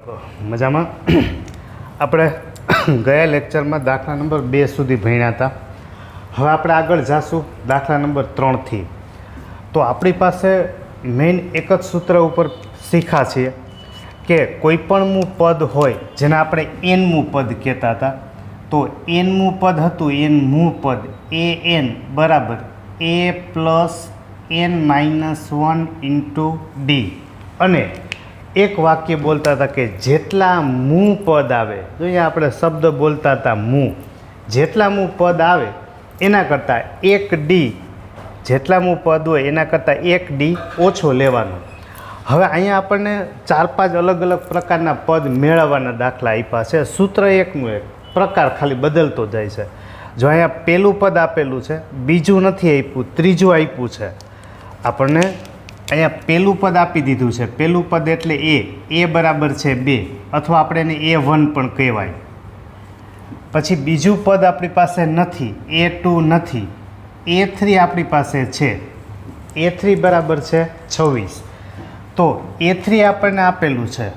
મજામાં આપણે ગયા લેક્ચરમાં દાખલા નંબર 2 સુધી ભણ્યા હતા. હવે આપણે આગળ જાશું દાખલા નંબર 3 થી. તો આપણી પાસે મેઇન એક જ સૂત્ર ઉપર શીખા છીએ કે કોઈ પણનું પદ હોય જેને આપણે એનમું પદ કહેતા હતા. તો એનમું પદ હતું, એનમું પદ an બરાબર a plus n-1 into D. અને એક વાક્ય બોલતા હતા કે જેટલા મું પદ આવે, જો અહીંયા આપણે શબ્દ બોલતા હતા મું, જેટલા મું પદ આવે એના કરતાં એક ડી, જેટલા મું પદ હોય એના કરતાં એક ડી ઓછો લેવાનો. હવે અહીંયા આપણને 4-5 અલગ અલગ પ્રકારના પદ મેળવવાના દાખલા આપ્યા છે. સૂત્ર એકનું એક, પ્રકાર ખાલી બદલતો જાય છે. જો અહીંયા પહેલું પદ આપેલું છે, બીજું નથી આપ્યું, ત્રીજું આપ્યું છે આપણને. અહીંયા પહેલું પદ આપી દીધું છે, પહેલું પદ એટલે એ બરાબર છે 2, અથવા આપણે એને a1 પણ કહેવાય. પછી બીજું પદ આપણી પાસે નથી, a2 નથી, a3 આપણી પાસે છે, a3 બરાબર છે 26. તો a3 આપણને આપેલું છે,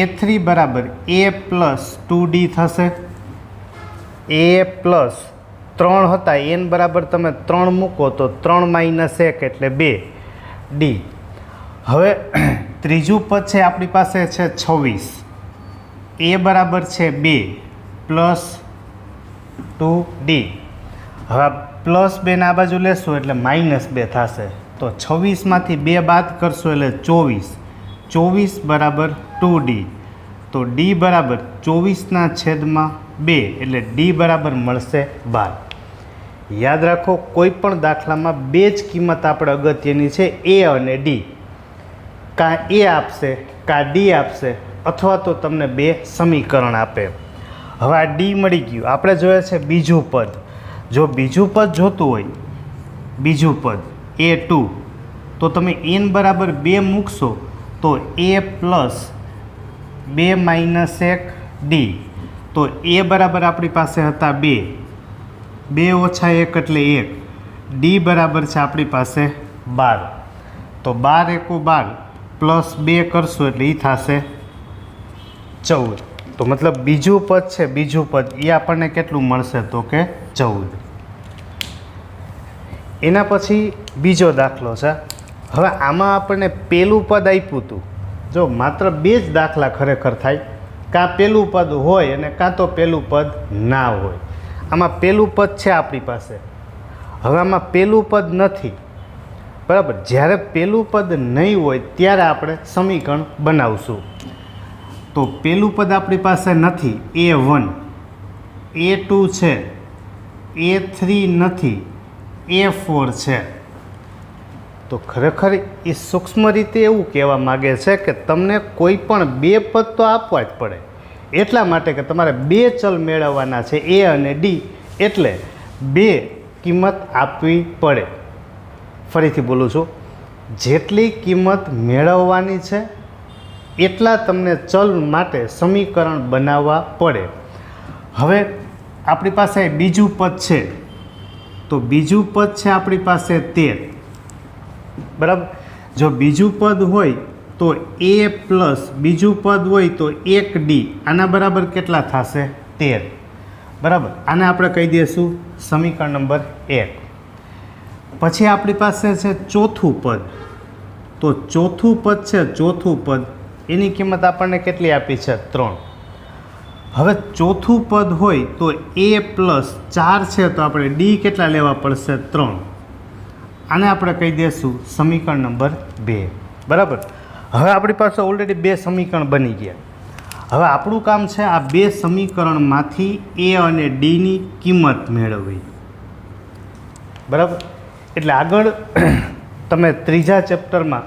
a3 બરાબર a પ્લસ 2d થશે. a પ્લસ 3 હતા, n બરાબર તમે 3 મૂકો તો 3 માઇનસ 1 એટલે 2 ડી. હવે ત્રીજું પદ છે આપણી પાસે છે 26, a બરાબર છે 2 પ્લસ 2d. હવે પ્લસ 2 ને આ બાજુ લેશું એટલે માઇનસ 2 થશે. તો 26માંથી 2 બાદ કરશો એટલે 24 બરાબર 2d. તો d બરાબર 24/2 એટલે d બરાબર મળશે 12. યાદ રાખો, કોઈ પણ દાખલામાં બે જ કિંમત આપણે અગત્યની છે, a અને d. કાં a આપશે કાં d આપશે, અથવા તો તમને બે સમીકરણ આપે. હવે આ d મળી ગયું, આપણે જોઈએ છે બીજું પદ. જો બીજું પદ જોતું હોય, બીજું પદ a2, તો તમે n બરાબર 2 મૂકશો તો a પ્લસ 2 માઇનસ 1 d. તો a બરાબર આપણી પાસે હતા 2, 2 ઓછા 1 એટલે 1, d બરાબર છે આપણી પાસે 12. તો 12 × 12 પ્લસ 2 કરશું એટલે એ થશે 14. તો મતલબ બીજું પદ છે, બીજું પદ એ આપણને કેટલું મળશે તો કે 14. એના પછી બીજો દાખલો છે. હવે આમાં આપણને પહેલું પદ આપ્યું હતું. જો માત્ર 2 જ દાખલા ખરેખર થાય, કાં પહેલું પદ હોય અને કાં તો પહેલું પદ ના હોય. આમાં પહેલું પદ છે આપણી પાસે, હવે આમાં પહેલું પદ નથી, બરાબર. જ્યારે પહેલું પદ નહીં હોય ત્યારે આપણે સમીકરણ બનાવશું. તો પહેલું પદ આપણી પાસે નથી, a1, a2 છે, a3 નથી, a4 છે. તો ખરેખર એ સૂક્ષ્મ રીતે એવું કહેવા માગે છે કે તમને કોઈ પણ 2 પદ તો આપવા જ પડે. એટલા માટે કે તમારે 2 ચલ મેળવવાના છે, a અને d, એટલે 2 કિંમત આપવી પડે. ફરીથી બોલું છું, જેટલી કિંમત મેળવવાની છે એટલા તમને ચલ માટે સમીકરણ બનાવવા પડે. હવે આપણી પાસે બીજું પદ છે, તો બીજું પદ છે આપણી પાસે 13, બરાબર. જો બીજું પદ હોય તો a પ્લસ બીજું પદ હોય તો 1d, આના બરાબર કેટલા થશે 13, બરાબર. આને આપણે કહી દઈશું સમીકરણ નંબર 1. પછી આપણી પાસે છે ચોથું પદ. તો ચોથું પદ છે, ચોથું પદ એની કિંમત આપણને કેટલી આપી છે 3. હવે ચોથું પદ હોય તો a પ્લસ 4 છે, તો આપણે d કેટલા લેવા પડશે 3. આને આપણે કહી દઈશું સમીકરણ નંબર 2, બરાબર. હવે આપણી પાસે ઓલરેડી 2 સમીકરણ બની ગયા. હવે આપણું કામ છે આ 2 સમીકરણમાંથી a અને dની કિંમત મેળવવી, બરાબર. એટલે આગળ તમે ત્રીજા ચેપ્ટરમાં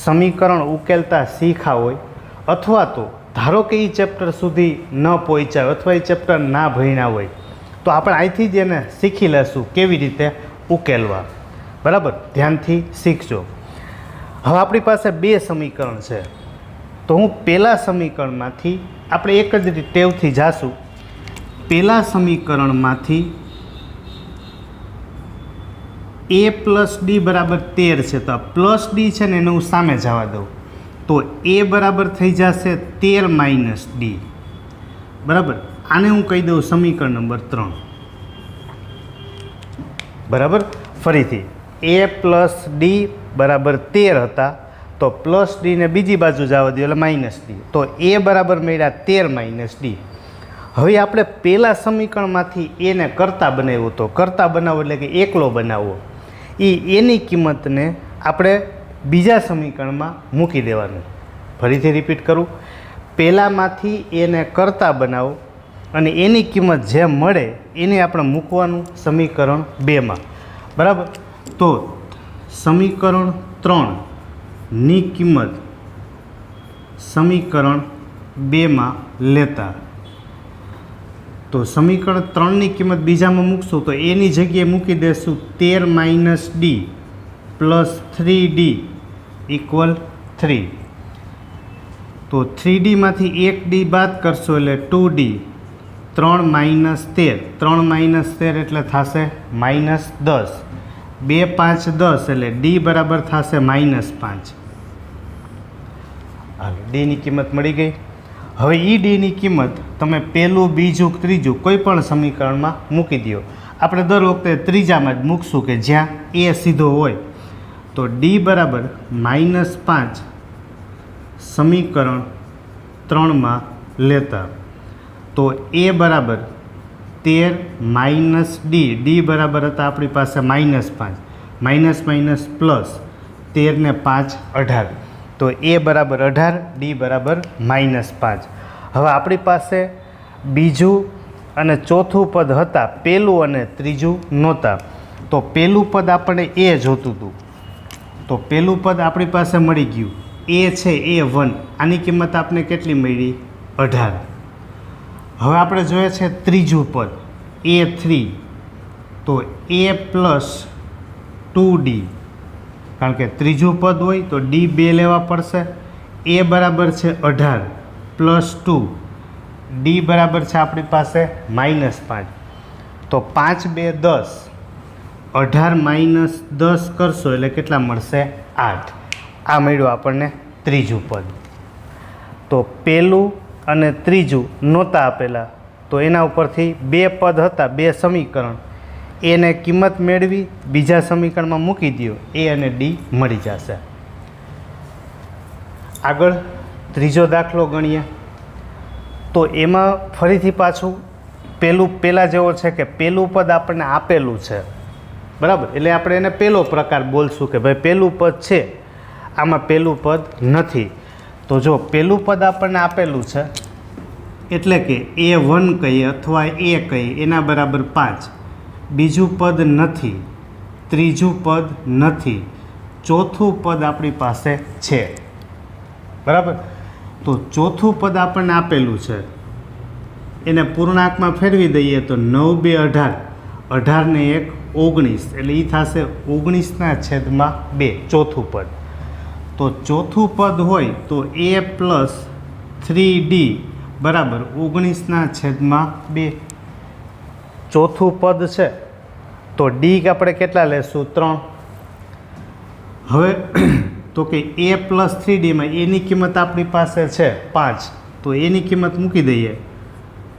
સમીકરણ ઉકેલતા શીખા હોય, અથવા તો ધારો કે એ ચેપ્ટર સુધી ન પહોંચ્યા હોય અથવા એ ચેપ્ટર ના ભણ્યા હોય, તો આપણે અહીંથી જ એને શીખી લેશું કેવી રીતે ઉકેલવા, બરાબર. ધ્યાનથી શીખજો. હવે આપણી પાસે 2 સમીકરણ છે. તો હું પહેલા સમીકરણમાંથી, આપણે એક જ ટેવથી જાશું. પહેલા સમીકરણમાંથી a પ્લસ ડી બરાબર 13 છે, તો આ પ્લસ ડી છે ને એને હું સામે જવા દઉં. તો એ બરાબર થઈ જશે 13 માઇનસ ડી. બરાબર, આને હું કહી દઉં સમીકરણ નંબર 3. બરાબર, ફરીથી એ પ્લસ ડી બરાબર 13 હતા, તો પ્લસ ડીને બીજી બાજુ જવા દો એટલે માઇનસ ડી. તો એ બરાબર મળ્યા 13 માઇનસ ડી. હવે આપણે પહેલાં સમીકરણમાંથી એને કરતા બનાવ્યો તો કરતા બનાવો એટલે કે એકલો બનાવવો, એની કિંમતને આપણે બીજા સમીકરણમાં મૂકી દેવાનું. ફરીથી રિપીટ કરું, પહેલાંમાંથી એને કરતા બનાવો અને એની કિંમત જે મળે એને આપણે મૂકવાનું સમીકરણ 2માં. બરાબર, તો સમીકરણ 3ની કિંમત સમીકરણ 2માં લેતા, તો સમીકરણ 3ની કિંમત બીજામાં મૂકશું તો એની જગ્યાએ મૂકી દેશું 13 minus D plus 3D equal 3. તો 3Dમાંથી 1D બાદ કરશો એટલે 2D. 3 માઇનસ 13, 3 માઇનસ 13 એટલે થશે -10. 2 5 10 એટલે ડી બરાબર થશે -5. હાલો, ડીની કિંમત મળી ગઈ. હવે એ ડીની કિંમત તમે પહેલું, બીજું, ત્રીજું કોઈ પણ સમીકરણમાં મૂકી દો. આપણે દર વખતે ત્રીજામાં જ મૂકશું કે જ્યાં એ સીધો હોય. તો ડી બરાબર -5 સમીકરણ 3માં લેતા, તો એ બરાબર 13 માઇનસ ડી. ડી બરાબર હતા આપણી પાસે -5, માઇનસ માઇનસ પ્લસ 13 ને 5 18. તો એ બરાબર 18, ડી બરાબર -5. હવે આપણી પાસે બીજું અને ચોથું પદ હતા, પહેલું અને ત્રીજું નહોતા. તો પહેલું પદ આપણને એ જોતું હતું, તો પહેલું પદ આપણી પાસે મળી ગયું. એ છે A1, આની કિંમત આપણે કેટલી મળી? 18. હવે આપણે જોઈએ છે ત્રીજું પદ A3, તો A પ્લસ 2D, કારણ કે ત્રીજું પદ હોય તો ડી 2 લેવા પડશે. એ બરાબર છે 18 પ્લસ 2, ડી બરાબર છે આપણી પાસે -5. તો 5 2 10, 18 માઇનસ 10 કરશો એટલે કેટલા મળશે? 8. આ મળ્યું આપણને ત્રીજું પદ. તો પહેલું અને ત્રીજું નહોતા આપેલા, તો એના ઉપરથી 2 પદ હતા, 2 સમીકરણ, એને કિંમત મેળવી બીજા સમીકરણમાં મૂકી દો, એ અને ડી મળી જશે. આગળ ત્રીજો દાખલો ગણીએ. તો એમાં ફરીથી પાછું પહેલાં જેવો છે કે પહેલું પદ આપણને આપેલું છે. બરાબર, એટલે આપણે એને પહેલો પ્રકાર બોલશું કે ભાઈ પહેલું પદ છે, આમાં પહેલું પદ નથી. તો જો પહેલું પદ આપણને આપેલું છે એટલે કે A1 કહીએ અથવા A કહીએ, એના બરાબર 5. બીજું પદ નથી, ત્રીજું પદ નથી, ચોથું પદ આપણી પાસે છે. બરાબર, તો ચોથું પદ આપણને આપેલું છે, એને પૂર્ણાંકમાં ફેરવી દઈએ તો 9 2 18, 18 ને 1 19, એટલે એ થશે 19/2 ચોથું પદ. તો ચોથું પદ હોય તો A પ્લસ 3D બરાબર 19/2. ચોથું પદ છે તો ડી આપણે કેટલા લેશું? 3. હવે તો કે A પ્લસ 3Dમાં એની કિંમત આપણી પાસે છે 5, તો એની કિંમત મૂકી દઈએ.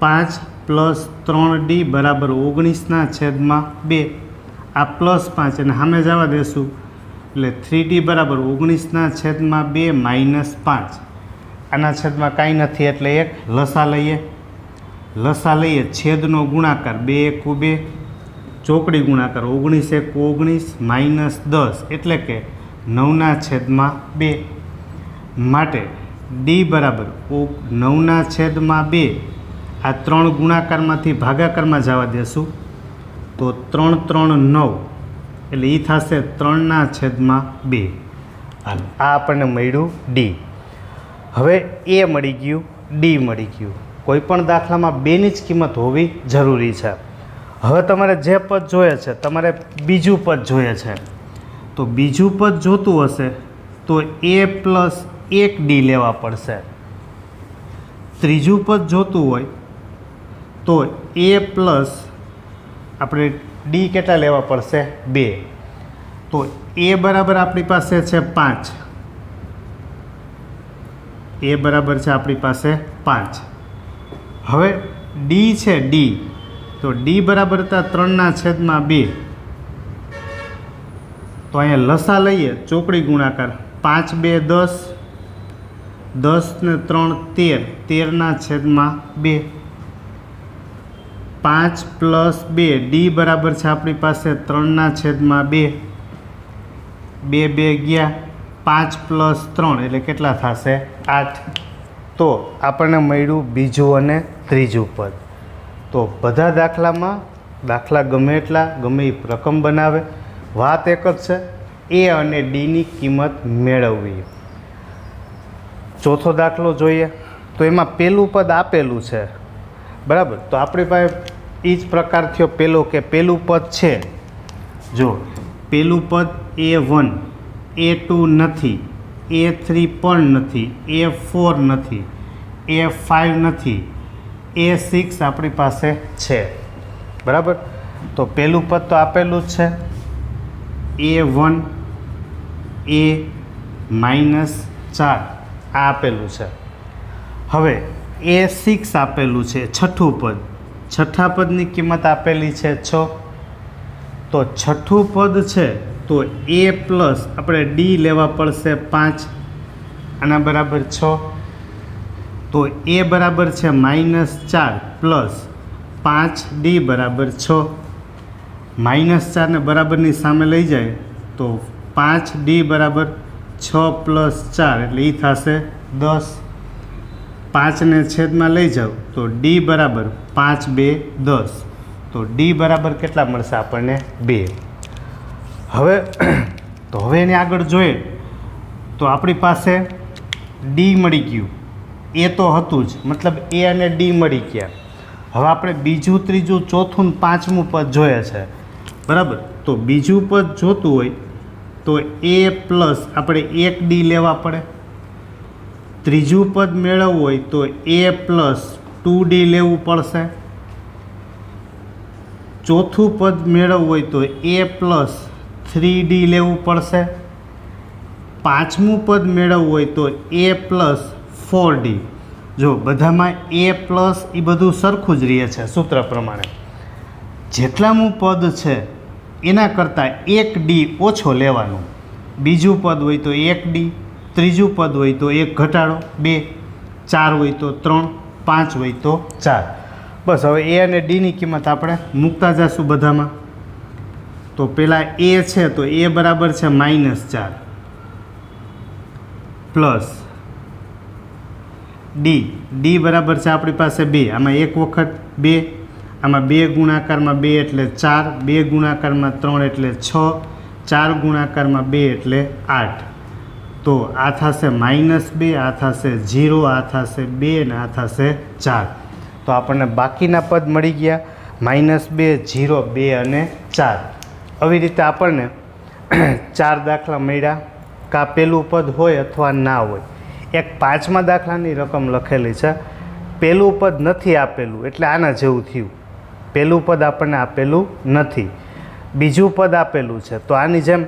5 પ્લસ 3D બરાબર 19/2. આ પ્લસ 5 અને સામે જવા દેશું એટલે 3D બરાબર 19/2 -5. આના છેદમાં કાંઈ નથી એટલે એક લસા લઈએ. લસા લઈએ, છેદનો ગુણાકાર 2 1 2, ચોકડી ગુણાકાર 19 1 19 -10 એટલે કે 9/2. માટે ડી બરાબર 9/2. આ 3 ગુણાકારમાંથી ભાગાકારમાં જવા દેશું તો 3 3 9, એટલે એ થશે 3/2. હાલ, આ આપણને મળ્યું ડી. હવે એ મળી ગયું, ડી મળી ગયું. કોઈ પણ દાખલામાં બેની જ કિંમત હોવી જરૂરી છે. હવે તમારે જે પદ જોઈએ છે, તમારે બીજું પદ જોઈએ છે, તો બીજું પદ જોતું હશે તો A પ્લસ 1D લેવા પડશે. ત્રીજું પદ જોતું હોય તો A પ્લસ આપણે ડી કેટલા લેવા પડશે? 2. તો A બરાબર આપણી પાસે છે 5, એ બરાબર છે આપણી પાસે 5. હવે ડી છે ડી, તો ડી બરાબર હતા 3/2. તો અહીંયા લસા લઈએ, ચોકડી ગુણાકાર, 5 2 10, 10 ને 3 13, 13/2. 5 + 2, ડી બરાબર છે આપણી પાસે 3/2. 2 2 ગયા, 5 + 3 એટલે કેટલા થશે? 8. તો આપણને મળ્યું બીજું અને ત્રીજું પદ. તો બધા દાખલામાં દાખલા ગમે એટલા ગમે એ રકમ બનાવે, વાત એક જ છે, એ અને ડીની કિંમત મેળવવી. ચોથો દાખલો જોઈએ તો એમાં પહેલું પદ આપેલું છે, બરાબર. તો આપણી પાસે એ જ પ્રકાર થયો પહેલો, કે પહેલું પદ છે, જો પહેલું પદ A1, A2 નથી, A3 પણ નથી, A4 નથી, A5 નથી, A6 આપણી પાસે છે, બરાબર. તો પહેલું પદ તો આપેલું જ છે, A1 A -4 આ આપેલું છે. હવે A6 આપેલું છે, છઠ્ઠું પદ, છઠ્ઠા પદની કિંમત આપેલી છે 6. તો છઠ્ઠું પદ છે તો A પ્લસ આપણે ડી લેવા પડશે 5, આના બરાબર 6. તો A બરાબર છે -4 પ્લસ 5D બરાબર 6. -4 ને બરાબરની સામે લઈ જાય તો 5D બરાબર 6 + 4 એટલે એ થશે 10. 5 ને છેદમાં લઈ જાઓ તો D બરાબર 5 2 10. તો D બરાબર કેટલા મળશે આપણને? 2. હવે એની આગળ જોઈએ તો આપણી પાસે D મળી ગયું, એ તો હતું જ, મતલબ A અને D મળી ગયા. હવે આપણે બીજું, ત્રીજું, ચોથું ને પાંચમું પદ જોઈએ છે, બરાબર. તો બીજું પદ જોતું હોય તો A પ્લસ આપણે 1D લેવા પડે. ત્રીજું પદ મેળવવું હોય તો A પ્લસ 2D લેવું પડશે. ચોથું પદ મેળવવું હોય તો A પ્લસ 3D લેવું પડશે. પાંચમું પદ મેળવવું હોય તો A પ્લસ 4D. જો બધામાં A પ્લસ એ બધું સરખું જ રહે છે સૂત્ર પ્રમાણે. જેટલામું પદ છે એના કરતાં 1D ઓછો લેવાનું. બીજું પદ હોય તો 1D, ત્રીજું પદ હોય તો 1 ઘટાડો 2, 4 હોય તો 3, 5 હોય તો 4. બસ હવે A અને Dની કિંમત આપણે મૂકતા જઈશું બધામાં. તો પહેલાં A છે તો A બરાબર છે -4 પ્લસ D બરાબર છે આપણી પાસે 2, આમાં 1 વખત 2, આમાં 2 ગુણાકારમાં 2 એટલે 4, 2 ગુણાકારમાં 3 એટલે 6, 4 ગુણાકારમાં 2 એટલે 8. તો આ થશે -2, આ થશે 0, આ થશે 2 અને આ થશે 4. તો આપણને બાકીના પદ મળી ગયા -2, 0, 2 અને 4. આવી રીતે આપણને 4 દાખલા મળ્યા. કાં પહેલું પદ હોય અથવા ના હોય. એક 5મા દાખલાની રકમ લખેલી છે, પહેલું પદ નથી આપેલું એટલે આના જેવું થયું. પહેલું પદ આપણને આપેલું નથી, બીજું પદ આપેલું છે, તો આની જેમ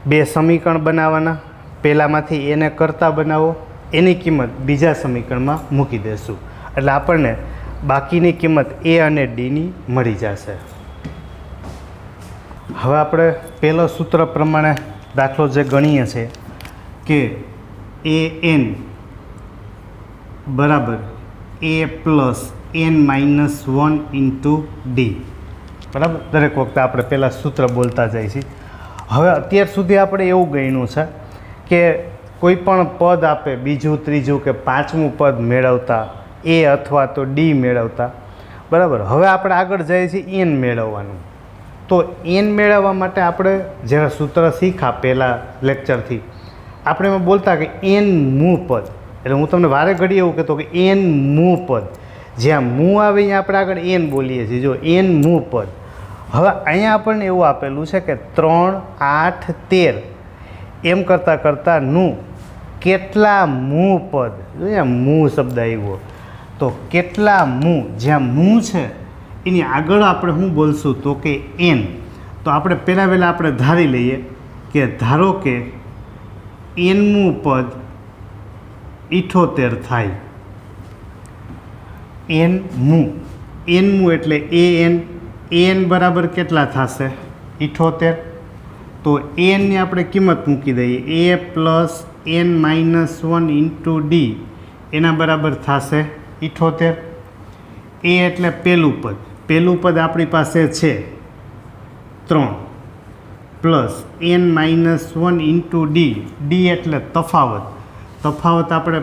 2 સમીકરણ બનાવવાના. પહેલાંમાંથી એને કરતાં બનાવો, એની કિંમત બીજા સમીકરણમાં મૂકી દેશું એટલે આપણને બાકીની કિંમત A અને Dની મળી જશે. હવે આપણે પહેલો સૂત્ર પ્રમાણે દાખલો જે ગણીએ છીએ કે AN બરાબર A પ્લસ n -1 × D, બરાબર. દરેક વખતે આપણે પહેલાં સૂત્ર બોલતા જઈએ છીએ. હવે અત્યાર સુધી આપણે એવું ગણ્યું છે કે કોઈ પણ પદ આપે, બીજું, ત્રીજું કે પાંચમું પદ મેળવતા A અથવા તો D મેળવતા, બરાબર. હવે આપણે આગળ જઈએ છીએ n મેળવવાનું. તો n મેળવવા માટે આપણે જ્યારે સૂત્ર શીખ્યા પહેલાં લેક્ચરથી આપણે એમાં બોલતા કે n મું પદ. એટલે હું તમને વારે ઘડી એવું કહેતો કે n મું પદ, જ્યાં મું આવે અહીંયા આપણે આગળ n બોલીએ છીએ. જો n મું પદ. હવે અહીંયા આપણને એવું આપેલું છે કે 3, 8, 13 એમ કરતાં કરતાં નું કેટલા મું પદ. જો અહીંયા મું શબ્દ આવ્યો, તો કેટલા મું, જ્યાં મું છે એની આગળ આપણે શું બોલશું તો કે n. તો આપણે પહેલાં આપણે ધારી લઈએ કે ધારો કે nમું પદ 78 થાય. એન મુ એટલે an બરાબર કેટલા થશે? 78. તો એનની આપણે કિંમત મૂકી દઈએ. a plus n minus 1 into D એના બરાબર થશે 78. એ એટલે પહેલું પદ આપણી પાસે છે 3 plus n minus 1 into D એટલે તફાવત આપણે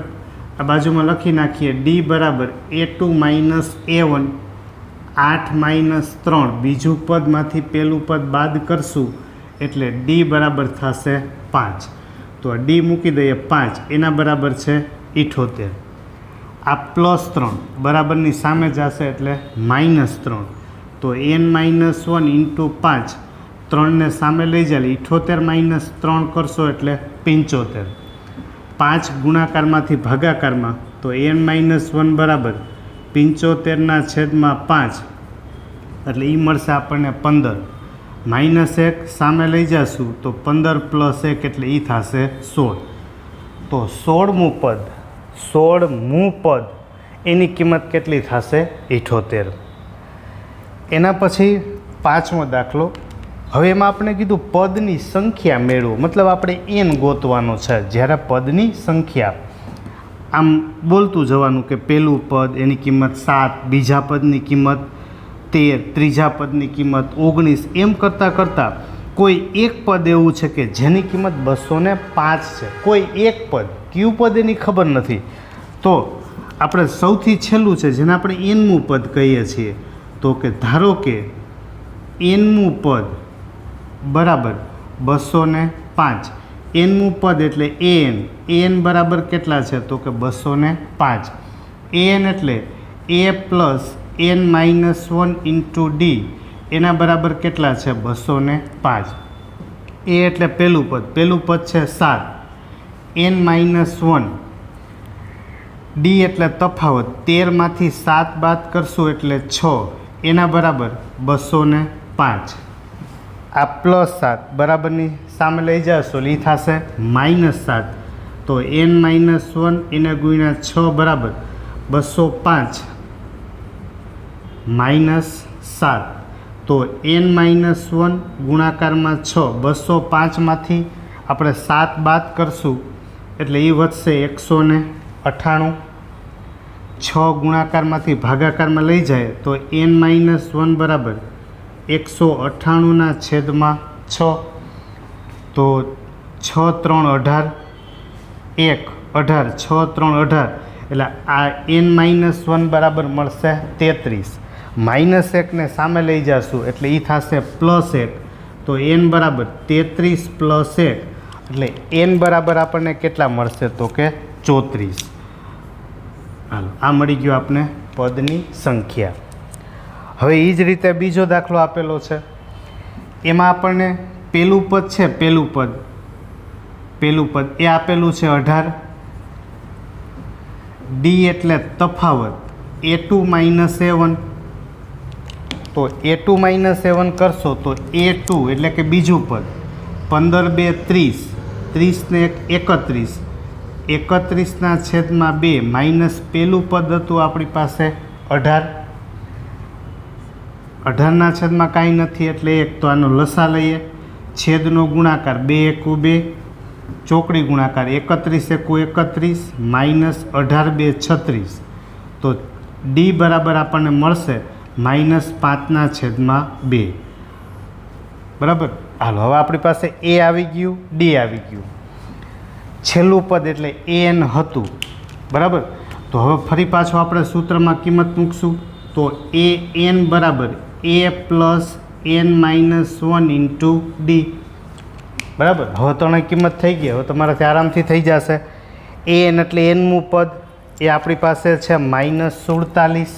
આ બાજુમાં લખી નાખીએ. ડી બરાબર a2 માઇનસ a1 8 માઇનસ 3 બીજું પદમાંથી પહેલું પદ બાદ કરશું એટલે ડી બરાબર થશે 5. તો ડી મૂકી દઈએ 5 એના બરાબર છે 78. આ પ્લસ 3 બરાબરની સામે જશે એટલે -3. તો n માઇનસ 1 ઇન્ટુ 5 3ને સામે લઈ જાય 78 માઇનસ 3 કરશો એટલે 75. 5 ગુણાકારમાંથી ભાગાકારમાં તો n માઇનસ 1 બરાબર 75/5 એટલે એ મળશે આપણને 15. -1 સામે લઈ જશું તો 15 + 1 એટલે એ થશે 16. તો 16મું પદ એની કિંમત કેટલી થશે? 78. એના પછી 5મો દાખલો. હવે એમાં આપણે કીધું પદની સંખ્યા મેળવો, મતલબ આપણે n ગોતવાનો છે. જ્યારે પદની સંખ્યા આમ બોલતું જવાનું કે પહેલું પદ એની કિંમત 7, બીજા પદની કિંમત 13, ત્રીજા પદની કિંમત 19, એમ કરતાં કોઈ એક પદ એવું છે કે જેની કિંમત 205 છે. કોઈ એક પદ, કયું પદ એની ખબર નથી. તો આપણે સૌથી છેલ્લું છે જેને આપણે nમું પદ કહીએ છીએ. તો કે ધારો કે nમું પદ બરાબર 205. nમું પદ એટલે an બરાબર કેટલા છે? તો કે 205. an એટલે a plus n minus 1 into D એના બરાબર કેટલા છે? 205. એ એટલે પહેલું પદ છે 7, n માઇનસ 1. ડી એટલે તફાવત 13માંથી 7 બાદ કરશું એટલે 6 એના બરાબર 205. આ +7 બરાબરની સામે લઈ જશો એટલે એ થશે -7. તો n માઇનસ 1 એને ગુણ્યા 6 બરાબર 205 -7. તો n માઇનસ 1 ગુણાકારમાં 6, 205માંથી આપણે 7 બાદ કરશું એટલે એ વધશે 198. 6 ગુણાકારમાંથી ભાગાકારમાં લઈ જાય તો n માઇનસ 1 બરાબર 198/6. તો 6 3 18, 1 18, 6 3 18 એટલે આ n માઇનસ 1 બરાબર મળશે 33. -1ને સામે લઈ જશું એટલે એ થશે +1. તો n બરાબર 33 + 1 એટલે n બરાબર આપણને કેટલા મળશે? તો કે 34. હાલો, આ મળી ગયો આપણે પદની સંખ્યા. હવે એ જ રીતે બીજો દાખલો આપેલો છે. એમાં આપણને પહેલું પદ છે, પહેલું પદ એ આપેલું છે 18. ડી એટલે તફાવત a2 માઇનસ a1. તો a2 માઇનસ a1 કરશો તો a2 એટલે કે બીજું પદ 15 2 30, 30 ને 31, 31/2 માઇનસ પહેલું પદ હતું આપણી પાસે 18. 18/2 કાંઈ નથી એટલે 1. તો આનો લસા લઈએ. છેદનો ગુણાકાર 2 × 1 = 2, ચોકડી ગુણાકાર 31 × 1 = 31, -18 2 36. તો ડી બરાબર આપણને મળશે -5/2. બરાબર. હાલો, હવે આપણી પાસે એ આવી ગયું, ડી આવી ગયું. છેલ્લું પદ એટલે an હતું. બરાબર. તો હવે ફરી પાછું આપણે સૂત્રમાં કિંમત મૂકશું. તો an બરાબર a plus n minus 1 into D. બરાબર. હવે ત્રણે કિંમત થઈ ગઈ. હવે તમારાથી આરામથી થઈ જશે. an એટલે nમું પદ એ આપણી પાસે છે -47.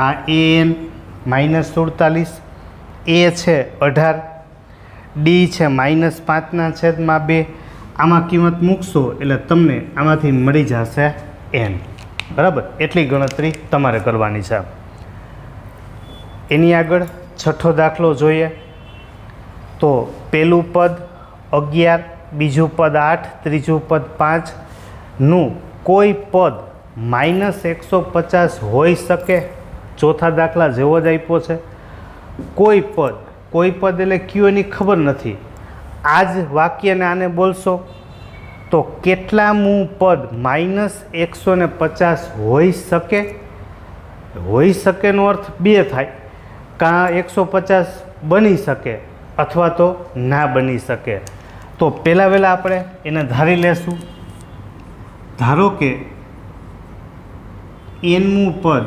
આ an -47. એ છે 18. ડી છે -5/2. આમાં કિંમત મૂકશો એટલે તમને આમાંથી મળી જશે n. બરાબર. એટલી ગણતરી તમારે કરવાની છે. એની આગળ છઠ્ઠો દાખલો જોઈએ. તો પહેલું પદ 11, બીજું પદ 8, ત્રીજું પદ 5, નું કોઈ પદ -150 હોઈ શકે? ચોથા દાખલા જેવો જ આપ્યો છે. કોઈ પદ એટલે કયું એની ખબર નથી. આ જ વાક્યને આને બોલશો તો કેટલામું પદ -150 હોઈ શકે? હોઈ શકેનો અર્થ બે થાય, કાં 150 બની શકે અથવા તો ના બની શકે. તો પહેલાં વહેલા આપણે એને ધારી લેશું. ધારો કે nમું પદ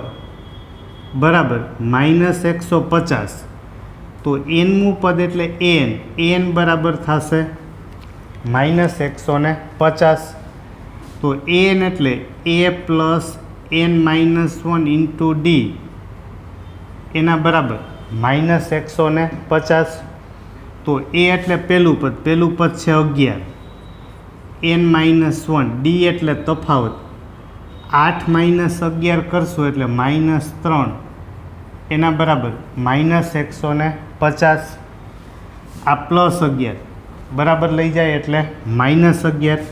બરાબર -150, તો nમું પદ એટલે n બરાબર થશે -150. તો n એટલે a plus n-1 into D એના બરાબર -150. તો a એટલે પહેલું પદ છે 11, n-1, ડી એટલે તફાવત, 8 - 11 કરશો એટલે -3 એના બરાબર -150. આ +11 બરાબર લઈ જાય એટલે -11,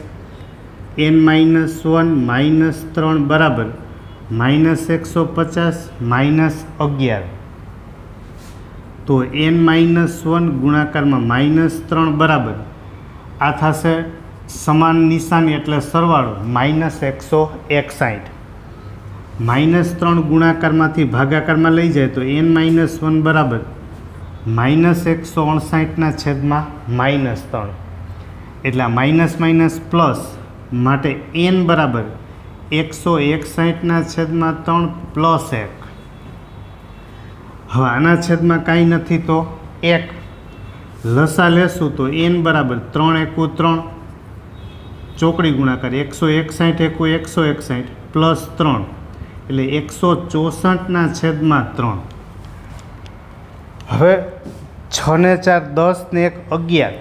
n-1 -3 બરાબર -150 -11. તો n-1 ગુણાકારમાં -3 બરાબર આ થશે સમાન નિશાની એટલે સરવાળો -161. -3 ગુણાકારમાંથી ભાગાકારમાં લઈ જાય તો n-1 બરાબર -159/-3 એટલે માઇનસ પ્લસ માટે n બરાબર 161/3 + 1. હવે આના છેદમાં કાંઈ નથી તો 1 લસા લેશું તો n બરાબર 3 × 3 ચોકડી ગુણાકાર 161 × 161 + 3 એટલે 164/3. હવે 6 ને 4 10 ને 1 11,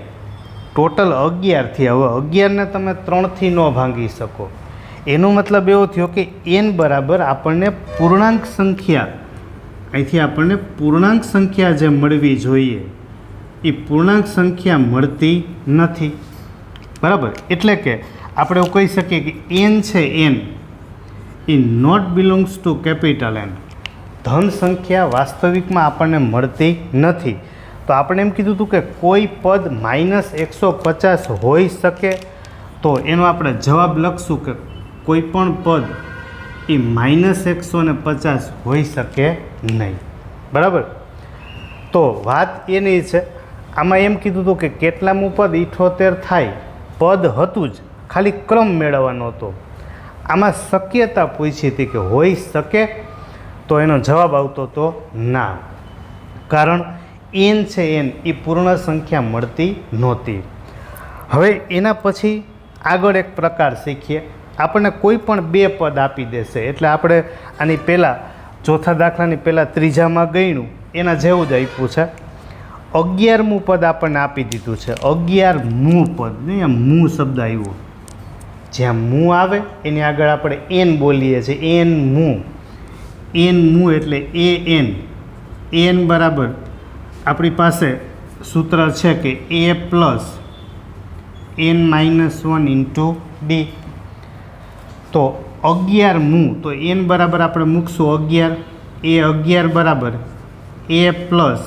ટોટલ 11 થી. હવે 11ને તમે 3થી ન ભાંગી શકો. એનો મતલબ એવો થયો કે n બરાબર આપણને પૂર્ણાંક સંખ્યા, અહીંથી આપણને પૂર્ણાંક સંખ્યા જે મળવી જોઈએ એ પૂર્ણાંક સંખ્યા મળતી નથી. બરાબર, એટલે કે આપણે એવું કહી શકીએ કે n છે n એ not belongs to capital N. ધન સંખ્યા વાસ્તવિકમાં આપણને મળતી નથી. તો આપણે એમ કીધું હતું કે કોઈ પદ -150 હોઈ શકે. તો એનો આપણે જવાબ લખશું કે કોઈ પણ પદ એ -150 હોઈ શકે નહીં. બરાબર, તો વાત એની છે. આમાં એમ કીધું હતું કે કેટલામું પદ 78 થાય, પદ હતું જ, ખાલી ક્રમ મેળવવાનો હતો. આમાં શક્યતા પૂછી હતી કે હોઈ શકે, તો એનો જવાબ આવતો હતો ના, કારણ n છે n એ પૂર્ણ સંખ્યા મળતી નહોતી. હવે એના પછી આગળ એક પ્રકાર શીખીએ. આપણને કોઈ પણ બે પદ આપી દેશે એટલે આપણે આની પહેલાં ચોથા દાખલાની પહેલાં ત્રીજામાં ગણ્યું એના જેવું જ આપ્યું છે. 11મું પદ આપણને આપી દીધું છે. 11મું પદ, નહીં મું શબ્દ આવ્યો, જ્યાં મું આવે એની આગળ આપણે n બોલીએ છીએ. n મું એટલે an બરાબર આપણી પાસે સૂત્ર છે કે a plus n-1 into D. તો 11મું, તો n બરાબર આપણે મૂકશું 11, એ 11 બરાબર a પ્લસ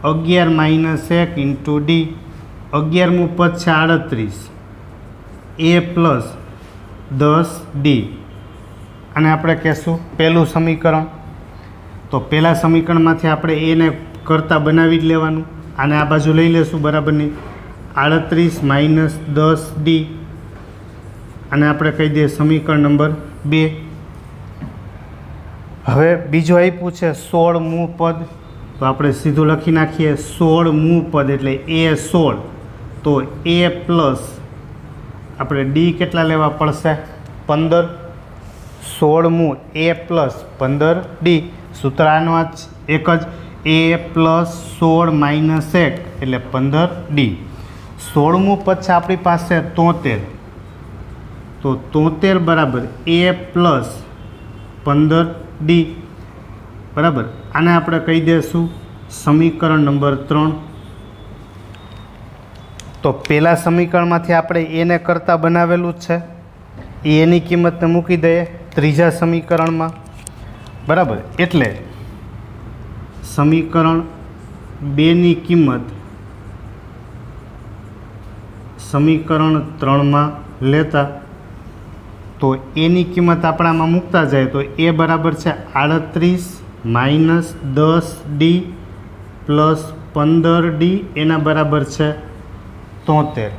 11 - 1 ઇન્ટુ ડી. 11મું પદ છે 38, a પ્લસ 10 ડી. અને આપણે કહેશું પહેલું સમીકરણ. તો પહેલાં સમીકરણમાંથી આપણે એને કરતાં બનાવી જ લેવાનું. આને આ બાજુ લઈ લેશું બરાબરની 38 - 10 ડી. અને આપણે કહી દઈએ સમીકરણ નંબર 2. હવે બીજું આપ્યું છે 16મું પદ. તો આપણે સીધું લખી નાખીએ 16મું પદ એટલે a 16. તો a પ્લસ આપણે ડી કેટલા લેવા પડશે? 15. 16મું a પ્લસ 15 ડી. સૂત્ર આનો એક જ, a પ્લસ 16 - 1 એટલે 15 ડી. 16મું પદ છે આપણી પાસે 73. તો 73 બરાબર a પ્લસ 15 ડી. બરાબર, આને આપણે કહી દઈશું સમીકરણ નંબર 3. તો પહેલાં સમીકરણમાંથી આપણે એને કરતાં બનાવેલું જ છે એની કિંમતને મૂકી દઈએ ત્રીજા સમીકરણમાં, બરાબર. એટલે સમીકરણ 2ની કિંમત સમીકરણ 3માં લેતા તો એની કિંમત આપણામાં મૂકતા જાય તો એ બરાબર છે 38 માઇનસ 10D પ્લસ 15D, એના બરાબર છે 73.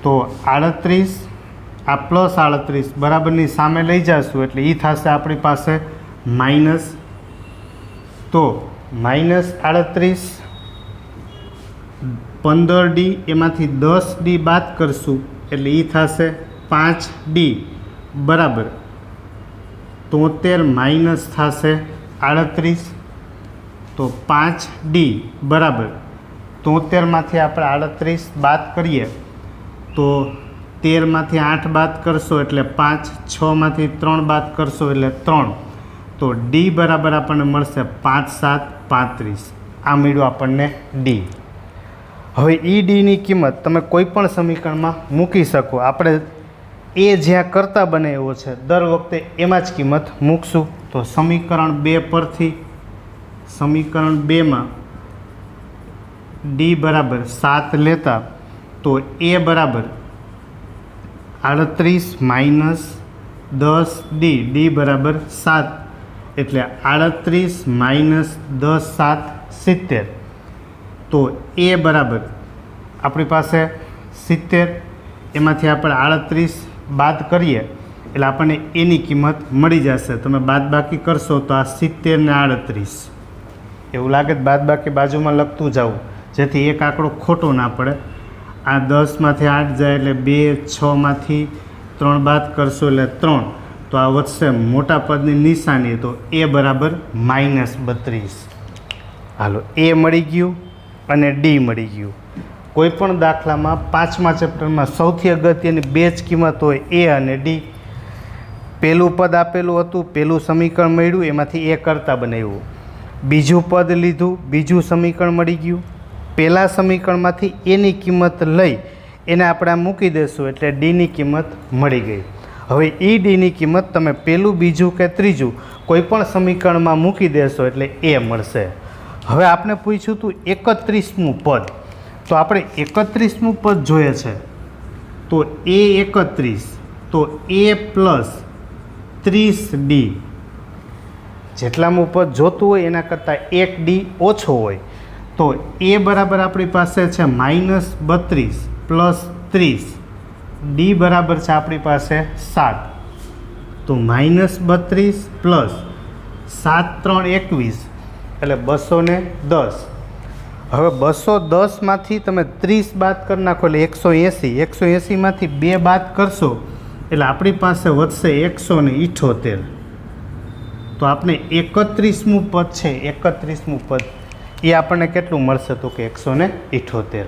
તો 38 આ પ્લસ 38 બરાબરની સામે લઈ જઈશું એટલે એ થશે આપણી પાસે માઇનસ. તો માઇનસ 38 15D એમાંથી 10D બાદ કરશું એટલે એ થશે 5D બરાબર 73 માઇનસ થશે 38. તો 5D બરાબર 73માંથી આપણે 38 બાદ કરીએ તો 13માંથી 8 બાદ કરશો એટલે 5, 6માંથી 3 બાદ કરશો એટલે 3. તો D બરાબર આપણને મળશે 5 7 35. આ મળ્યું આપણને D. હવે એ ડીની કિંમત તમે કોઈ પણ સમીકરણમાં મૂકી શકો. આપણે એ જ્યાં કરતા બને એવો છે દર વખતે એમાં જ કિંમત મૂકશું. તો સમીકરણ 2 પરથી સમીકરણ 2માં D બરાબર 7 લેતા તો એ બરાબર 38 માઇનસ 10D, D બરાબર 7 એટલે 38 માઇનસ 10 7 70. તો એ બરાબર આપણી પાસે 70, એમાંથી આપણે 38 બાદ કરીએ એટલે આપણને એની કિંમત મળી જશે. તમે બાદ બાકી કરશો તો આ 70 ને 38 એવું લાગે તો બાદ બાકી બાજુમાં લખતું જવું જેથી એક આંકડો ખોટો ના પડે. આ 10માંથી 8 જાય એટલે 2, 6માંથી 3 બાદ કરશો એટલે 3. તો આ વધશે મોટા પદની નિશાની, તો એ બરાબર -32. હાલો, એ મળી ગયું અને ડી મળી ગયું. કોઈ પણ દાખલામાં 5મા ચેપ્ટરમાં સૌથી અગત્યની બે જ કિંમત હોય એ અને ડી. પહેલું પદ આપેલું હતું, પહેલું સમીકરણ મળ્યું, એમાંથી એ કરતા બનાવ્યું. બીજું પદ લીધું, બીજું સમીકરણ મળી ગયું. પહેલાં સમીકરણમાંથી એની કિંમત લઈ એને આપણે મૂકી દઈશું એટલે ડીની કિંમત મળી ગઈ. હવે એ ડીની કિંમત તમે પહેલું, બીજું કે ત્રીજું કોઈ પણ સમીકરણમાં મૂકી દેશો એટલે એ મળશે. હવે આપણે પૂછ્યું હતું 31મું પદ, તો આપણે 31મું પદ જોઈએ છે. તો એ 31, તો એ પ્લસ 30D, જેટલામું પદ જોતું હોય એના કરતાં 1D ઓછો હોય. તો એ બરાબર આપણી પાસે છે -32 પ્લસ 30, ડી બરાબર છે આપણી પાસે 7. તો -32 પ્લસ 7 3 21 એટલે 210. હવે 210માંથી તમે 30 બાદ કરી નાખો એટલે 180. 180માંથી 2 બાદ કરશો એટલે આપણી પાસે વધશે 178. તો આપણે 31મું પદ છે, 31મું પદ એ આપણને કેટલું મળશે તો કે 178.